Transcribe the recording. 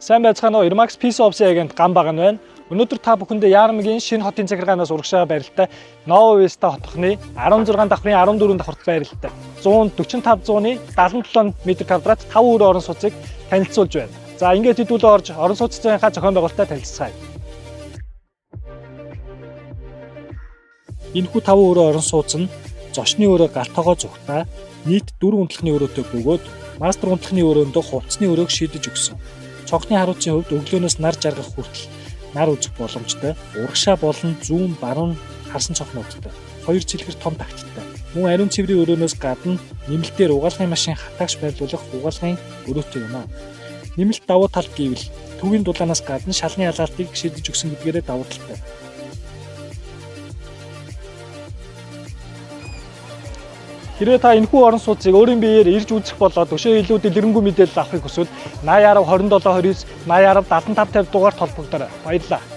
Сайн байцгаана уу? Irmax Peace Office агент Гамбаг нь байна. Өнөөдөр та бүхэндээ Яармгийн шинэ хотын захиргаанаас урагшаа барилттай Nova Vista хотхны 16 давхрын 14 давхрт барилттай 145 зууны 77 м2 5 өөр орон сууцыг танилцуулж байна. За ингээд хэдүүлээ орж орон сууцынхаа зохион байгуулалттай танилцгаая. Энэхүү 5 өөр орон сууц нь зочны өрөө галтогоо зүгтаа нийт 4 унтлахны өрөөтэй бөгөөд мастер унтлахны өрөөндөө хувцсны өрөөг шийдэж өгсөн. Цонхны харуучийн хувьд өглөөнөөс нар жаргах хүртэл нар үзэх боломжтой. Урагшаа болон зүүн баруун харсан цонхнуудтай. 2 цэлгэр том тагттай. Мөн ариун цэврийн өрөөнөөс гадна нэмэлтээр угаалгын машин хатаагч байрлуулах угаалгын өрөөтэй юм аа. Нэмэлт давуу тал гэвэл төвийн дулаанаас гадна шалны ялгаалтыг шийдэж өгсөн гэдгээрээ давуу талтай. Хэрвээ та энэхүү орон сууцыг өөрийн биеэр ирж үзэх болоод өшөө илүү дэлгэрэнгүй мэдээлэл авахыг хүсвэл 80 10 27 29 80 10 75 50 дугаард холбогдорой. Баярлалаа.